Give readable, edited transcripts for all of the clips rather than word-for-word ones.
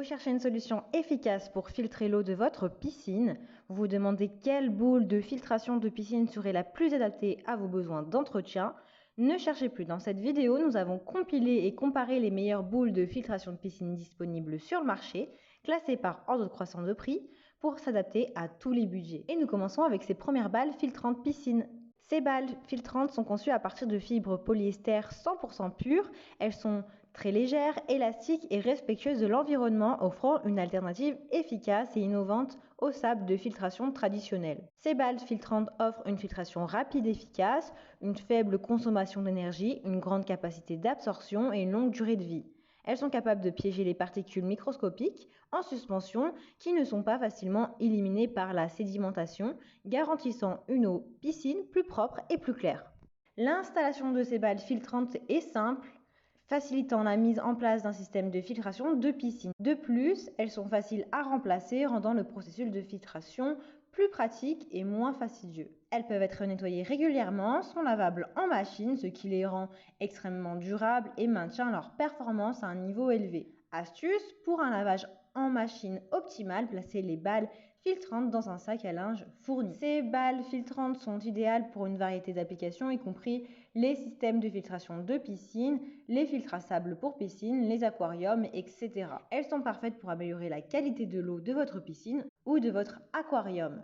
Vous cherchez une solution efficace pour filtrer l'eau de votre piscine. Vous vous demandez quelle boule de filtration de piscine serait la plus adaptée à vos besoins d'entretien. Ne cherchez plus. Dans cette vidéo, nous avons compilé et comparé les meilleures boules de filtration de piscine disponibles sur le marché, classées par ordre croissant de prix, pour s'adapter à tous les budgets. Et nous commençons avec ces premières balles filtrantes piscine. Ces balles filtrantes sont conçues à partir de fibres polyester 100% pures. Elles sont très légères, élastiques et respectueuses de l'environnement, offrant une alternative efficace et innovante au sable de filtration traditionnel. Ces balles filtrantes offrent une filtration rapide et efficace, une faible consommation d'énergie, une grande capacité d'absorption et une longue durée de vie. Elles sont capables de piéger les particules microscopiques en suspension qui ne sont pas facilement éliminées par la sédimentation, garantissant une eau piscine plus propre et plus claire. L'installation de ces balles filtrantes est simple, facilitant la mise en place d'un système de filtration de piscine. De plus, elles sont faciles à remplacer, rendant le processus de filtration plus pratique et moins fastidieux. Elles peuvent être nettoyées régulièrement, sont lavables en machine, ce qui les rend extrêmement durables et maintient leur performance à un niveau élevé. Astuce, pour un lavage en machine optimal, placez les balles filtrantes dans un sac à linge fourni. Ces balles filtrantes sont idéales pour une variété d'applications, y compris les systèmes de filtration de piscine, les filtres à sable pour piscine, les aquariums, etc. Elles sont parfaites pour améliorer la qualité de l'eau de votre piscine ou de votre aquarium.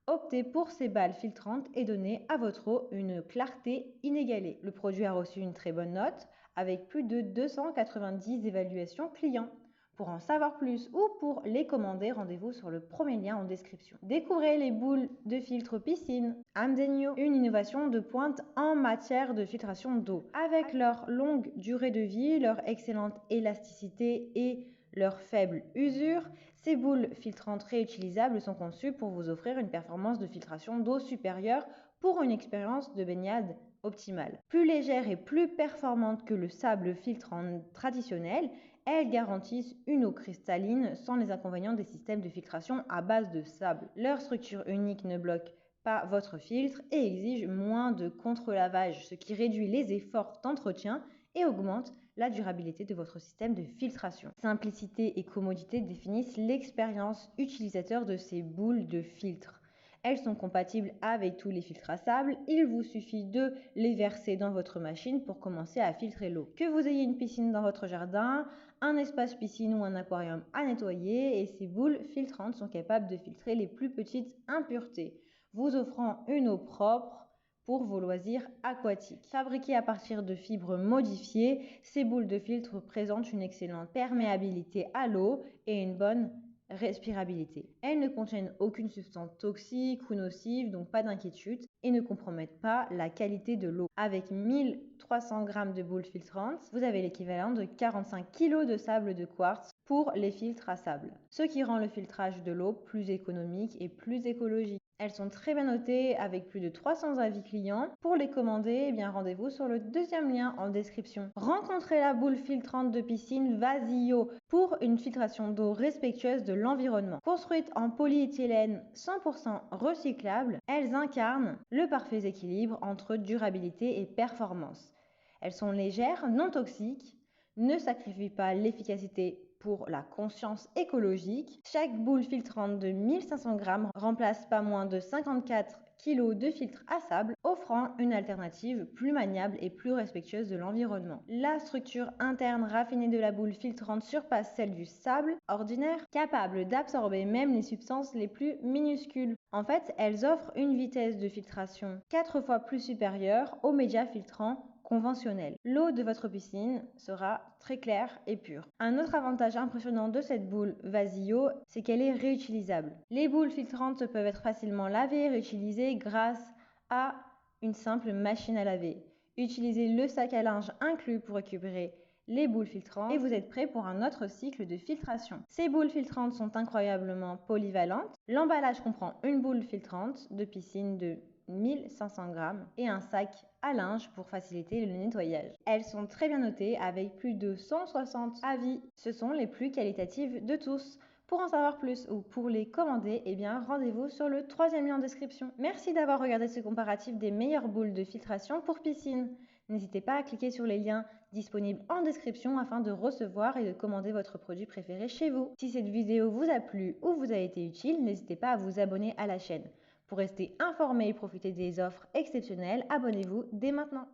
Optez pour ces balles filtrantes et donnez à votre eau une clarté inégalée. Le produit a reçu une très bonne note avec plus de 290 évaluations clients. Pour en savoir plus ou pour les commander, rendez-vous sur le premier lien en description. Découvrez les boules de filtre piscine Amdenio, une innovation de pointe en matière de filtration d'eau. Avec leur longue durée de vie, leur excellente élasticité et leur faible usure, ces boules filtrantes réutilisables sont conçues pour vous offrir une performance de filtration d'eau supérieure pour une expérience de baignade optimale. Plus légère et plus performante que le sable filtrant traditionnel, elles garantissent une eau cristalline sans les inconvénients des systèmes de filtration à base de sable. Leur structure unique ne bloque pas votre filtre et exige moins de contre-lavage, ce qui réduit les efforts d'entretien et augmente la durabilité de votre système de filtration. Simplicité et commodité définissent l'expérience utilisateur de ces boules de filtre. Elles sont compatibles avec tous les filtres à sable. Il vous suffit de les verser dans votre machine pour commencer à filtrer l'eau. Que vous ayez une piscine dans votre jardin, un espace piscine ou un aquarium à nettoyer, et ces boules filtrantes sont capables de filtrer les plus petites impuretés, vous offrant une eau propre pour vos loisirs aquatiques. Fabriquées à partir de fibres modifiées, ces boules de filtre présentent une excellente perméabilité à l'eau et une bonne respirabilité. Elles ne contiennent aucune substance toxique ou nocive, donc pas d'inquiétude, et ne compromettent pas la qualité de l'eau. Avec 1300 g de boules filtrantes, vous avez l'équivalent de 45 kg de sable de quartz pour les filtres à sable, ce qui rend le filtrage de l'eau plus économique et plus écologique. Elles sont très bien notées avec plus de 300 avis clients. Pour les commander, rendez-vous sur le deuxième lien en description. Rencontrez la boule filtrante de piscine Vasio pour une filtration d'eau respectueuse de l'environnement. Construites en polyéthylène 100% recyclable, elles incarnent le parfait équilibre entre durabilité et performance. Elles sont légères, non toxiques, ne sacrifient pas l'efficacité pour la conscience écologique. Chaque boule filtrante de 1500 g remplace pas moins de 54 kg de filtre à sable, offrant une alternative plus maniable et plus respectueuse de l'environnement. La structure interne raffinée de la boule filtrante surpasse celle du sable ordinaire, capable d'absorber même les substances les plus minuscules. En fait, elles offrent une vitesse de filtration 4 fois plus supérieure aux médias filtrants conventionnel. L'eau de votre piscine sera très claire et pure. Un autre avantage impressionnant de cette boule Vasio, c'est qu'elle est réutilisable. Les boules filtrantes peuvent être facilement lavées et réutilisées grâce à une simple machine à laver. Utilisez le sac à linge inclus pour récupérer les boules filtrantes et vous êtes prêt pour un autre cycle de filtration. Ces boules filtrantes sont incroyablement polyvalentes. L'emballage comprend une boule filtrante de piscine de 1500 g et un sac à linge pour faciliter le nettoyage. Elles sont très bien notées avec plus de 160 avis. Ce sont les plus qualitatives de tous. Pour en savoir plus ou pour les commander, rendez-vous sur le troisième lien en description. Merci d'avoir regardé ce comparatif des meilleures boules de filtration pour piscine. N'hésitez pas à cliquer sur les liens disponible en description afin de recevoir et de commander votre produit préféré chez vous. Si cette vidéo vous a plu ou vous a été utile, n'hésitez pas à vous abonner à la chaîne. Pour rester informé et profiter des offres exceptionnelles, abonnez-vous dès maintenant.